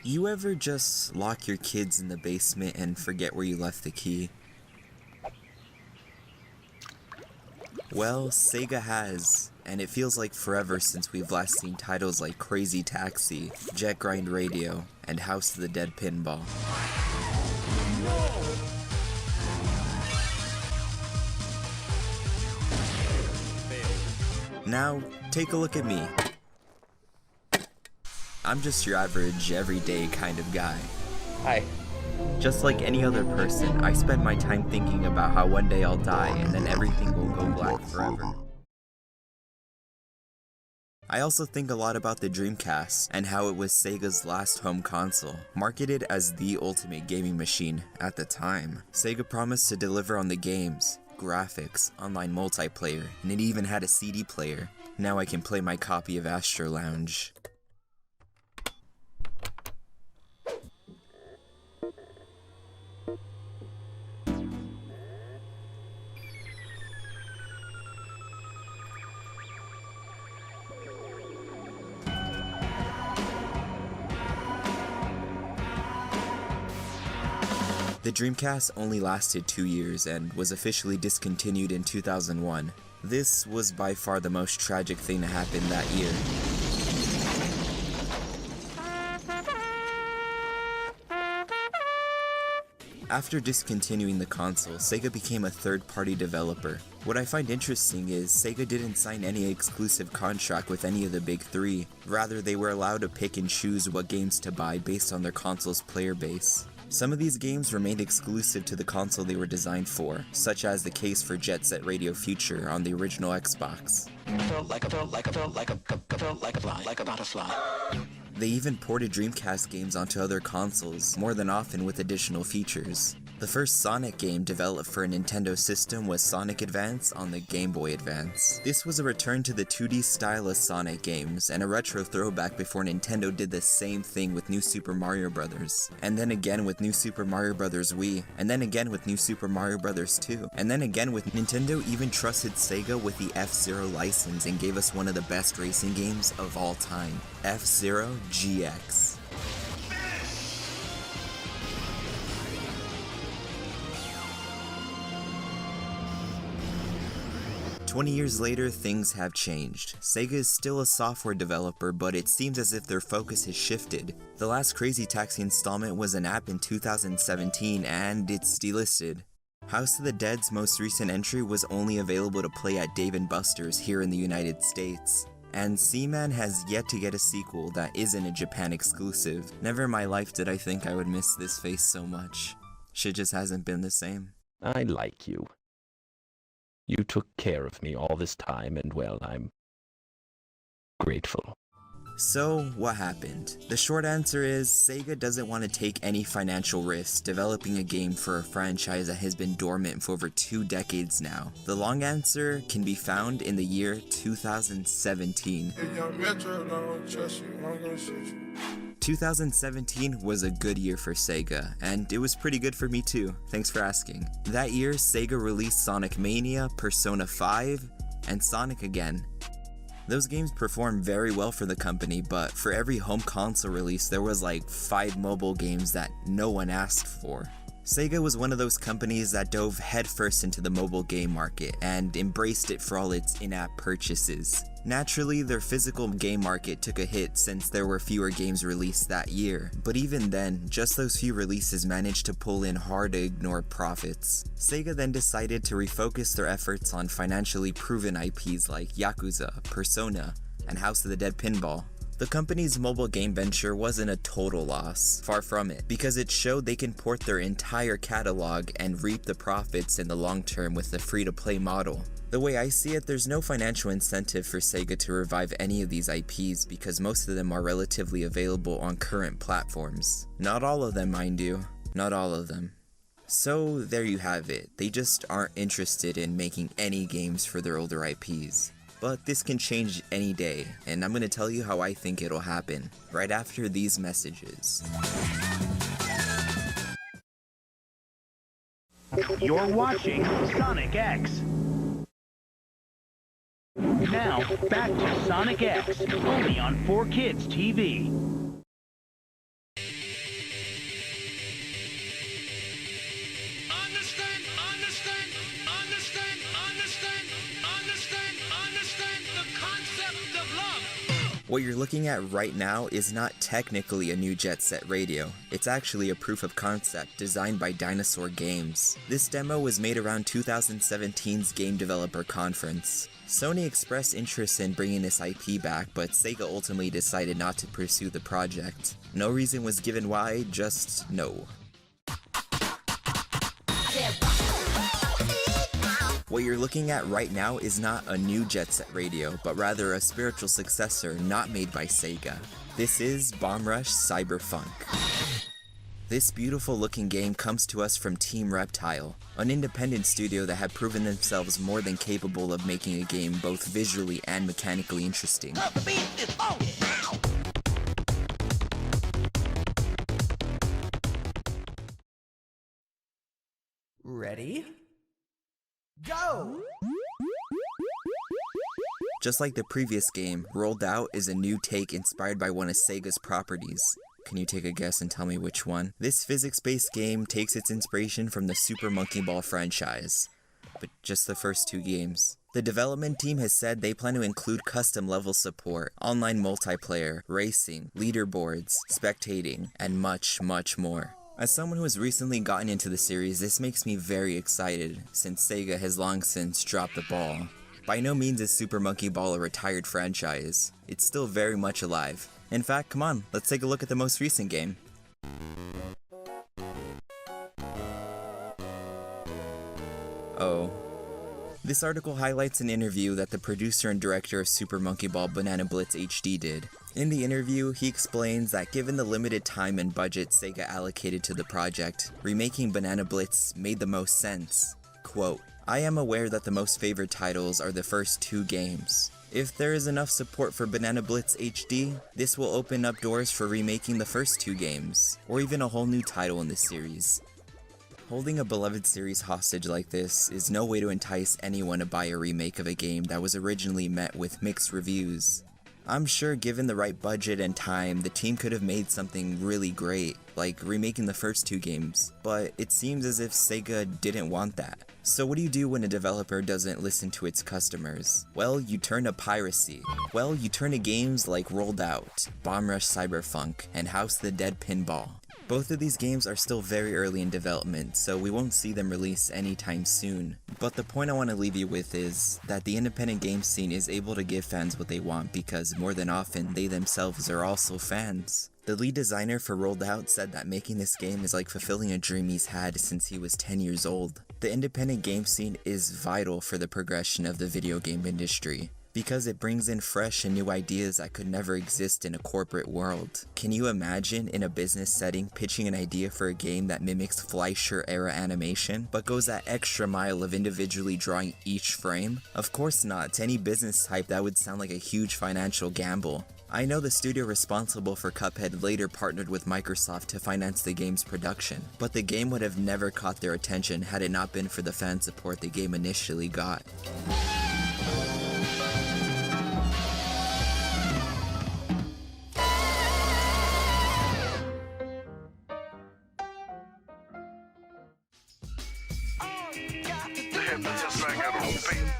You ever just lock your kids in the basement and forget where you left the key? Well, Sega has, and it feels like forever since we've last seen titles like Crazy Taxi, Jet Grind Radio, and House of the Dead Pinball. Now, take a look at me. I'm just your average, everyday kind of guy. Hi. Just like any other person, I spend my time thinking about how one day I'll die and then everything will go black forever. I also think a lot about the Dreamcast and how it was Sega's last home console, marketed as the ultimate gaming machine at the time. Sega promised to deliver on the games, graphics, online multiplayer, and it even had a CD player. Now I can play my copy of Astro Lounge. The Dreamcast only lasted 2 years and was officially discontinued in 2001. This was by far the most tragic thing to happen that year. After discontinuing the console, Sega became a third-party developer. What I find interesting is Sega didn't sign any exclusive contract with any of the big three. Rather, they were allowed to pick and choose what games to buy based on their console's player base. Some of these games remained exclusive to the console they were designed for, such as the case for Jet Set Radio Future on the original Xbox. They even ported Dreamcast games onto other consoles, more than often with additional features. The first Sonic game developed for a Nintendo system was Sonic Advance on the Game Boy Advance. This was a return to the 2D style of Sonic games, and a retro throwback before Nintendo did the same thing with New Super Mario Bros. And then again with New Super Mario Bros. Wii, and then again with New Super Mario Bros. 2, and then again with Nintendo even trusted Sega with the F-Zero license and gave us one of the best racing games of all time, F-Zero GX. 20 years later, things have changed. Sega is still a software developer, but it seems as if their focus has shifted. The last Crazy Taxi installment was an app in 2017, and it's delisted. House of the Dead's most recent entry was only available to play at Dave & Buster's here in the United States. And Seaman has yet to get a sequel that isn't a Japan exclusive. Never in my life did I think I would miss this face so much. Shit just hasn't been the same. I like you. You took care of me all this time, and well, I'm grateful. So, what happened? The short answer is, Sega doesn't want to take any financial risks developing a game for a franchise that has been dormant for over 2 decades now. The long answer can be found in the year 2017. 2017 was a good year for Sega, and it was pretty good for me too, thanks for asking. That year, Sega released Sonic Mania, Persona 5, and Sonic Again. Those games performed very well for the company, but for every home console release there was like 5 mobile games that no one asked for. Sega was one of those companies that dove headfirst into the mobile game market and embraced it for all its in-app purchases. Naturally, their physical game market took a hit since there were fewer games released that year, but even then, just those few releases managed to pull in hard-to-ignore profits. Sega then decided to refocus their efforts on financially proven IPs like Yakuza, Persona, and House of the Dead Pinball. The company's mobile game venture wasn't a total loss, far from it, because it showed they can port their entire catalog and reap the profits in the long term with the free-to-play model. The way I see it, there's no financial incentive for Sega to revive any of these IPs because most of them are relatively available on current platforms. Not all of them, mind you. Not all of them. So there you have it. They just aren't interested in making any games for their older IPs. But this can change any day, and I'm going to tell you how I think it'll happen, right after these messages. You're watching Sonic X. Now, back to Sonic X, only on 4Kids TV. What you're looking at right now is not technically a new Jet Set Radio. It's actually a proof of concept designed by Dinosaur Games. This demo was made around 2017's Game Developer Conference. Sony expressed interest in bringing this IP back, but Sega ultimately decided not to pursue the project. No reason was given why, just no. What you're looking at right now is not a new Jet Set Radio, but rather a spiritual successor not made by Sega. This is Bomb Rush Cyberfunk. This beautiful looking game comes to us from Team Reptile, an independent studio that had proven themselves more than capable of making a game both visually and mechanically interesting. Ready? Go! Just like the previous game, Rolled Out is a new take inspired by one of Sega's properties. Can you take a guess and tell me which one? This physics-based game takes its inspiration from the Super Monkey Ball franchise, but just the first 2 games. The development team has said they plan to include custom level support, online multiplayer, racing, leaderboards, spectating, and much, much more. As someone who has recently gotten into the series, this makes me very excited, since Sega has long since dropped the ball. By no means is Super Monkey Ball a retired franchise. It's still very much alive. In fact, come on, let's take a look at the most recent game. Oh. This article highlights an interview that the producer and director of Super Monkey Ball Banana Blitz HD did. In the interview, he explains that given the limited time and budget Sega allocated to the project, remaking Banana Blitz made the most sense. Quote, "I am aware that the most favored titles are the first 2 games. If there is enough support for Banana Blitz HD, this will open up doors for remaking the first 2 games, or even a whole new title in the series." Holding a beloved series hostage like this is no way to entice anyone to buy a remake of a game that was originally met with mixed reviews. I'm sure given the right budget and time, the team could have made something really great, like remaking the first 2 games, but it seems as if Sega didn't want that. So what do you do when a developer doesn't listen to its customers? Well, you turn to piracy. Well, you turn to games like Rolled Out, Bomb Rush Cyberfunk, and House the Dead Pinball. Both of these games are still very early in development, so we won't see them release anytime soon. But the point I want to leave you with is that the independent game scene is able to give fans what they want because more than often they themselves are also fans. The lead designer for Rolled Out said that making this game is like fulfilling a dream he's had since he was 10 years old. The independent game scene is vital for the progression of the video game industry, because it brings in fresh and new ideas that could never exist in a corporate world. Can you imagine in a business setting pitching an idea for a game that mimics Fleischer-era animation, but goes that extra mile of individually drawing each frame? Of course not. To any business type, that would sound like a huge financial gamble. I know the studio responsible for Cuphead later partnered with Microsoft to finance the game's production, but the game would have never caught their attention had it not been for the fan support the game initially got.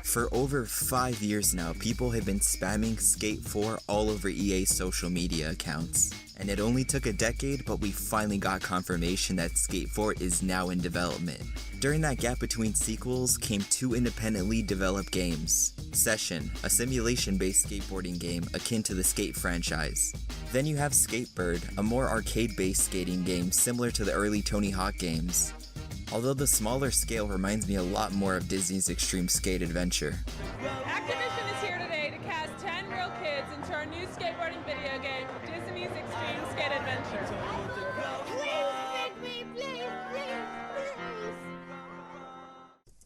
For over 5 years now, people have been spamming Skate 4 all over EA's social media accounts. And it only took a decade, but we finally got confirmation that Skate 4 is now in development. During that gap between sequels came 2 independently developed games. Session, a simulation-based skateboarding game akin to the Skate franchise. Then you have Skatebird, a more arcade-based skating game similar to the early Tony Hawk games. Although the smaller scale reminds me a lot more of Disney's Extreme Skate Adventure. Activision is here today to cast 10 real kids into our new skateboarding video game, Disney's Extreme Skate Adventure.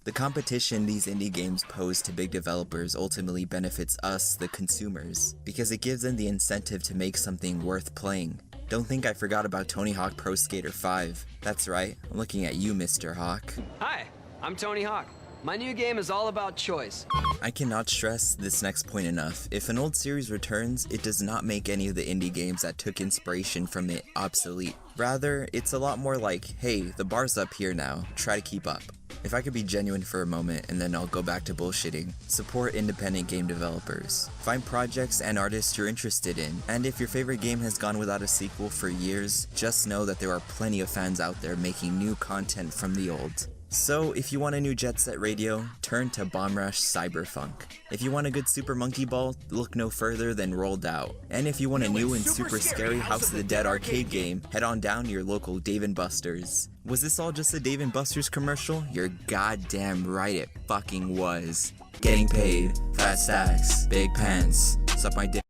The competition these indie games pose to big developers ultimately benefits us, the consumers, because it gives them the incentive to make something worth playing. Don't think I forgot about Tony Hawk Pro Skater 5. That's right, I'm looking at you, Mr. Hawk. Hi, I'm Tony Hawk. My new game is all about choice. I cannot stress this next point enough. If an old series returns, it does not make any of the indie games that took inspiration from it obsolete. Rather, it's a lot more like, hey, the bar's up here now, try to keep up. If I could be genuine for a moment and then I'll go back to bullshitting, support independent game developers. Find projects and artists you're interested in, and if your favorite game has gone without a sequel for years, just know that there are plenty of fans out there making new content from the old. So, if you want a new Jet Set Radio, turn to Bomb Rush Cyberfunk. If you want a good Super Monkey Ball, look no further than Rolled Out. And if you want a new and super scary House of the Dead arcade game, head on down to your local Dave & Buster's. Was this all just a Dave & Buster's commercial? You're goddamn right it fucking was. Getting paid, fat stacks, big pants, suck my dick.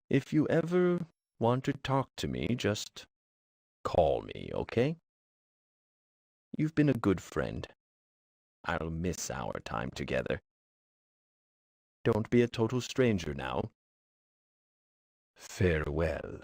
If you ever want to talk to me, just call me, okay? You've been a good friend. I'll miss our time together. Don't be a total stranger now. Farewell.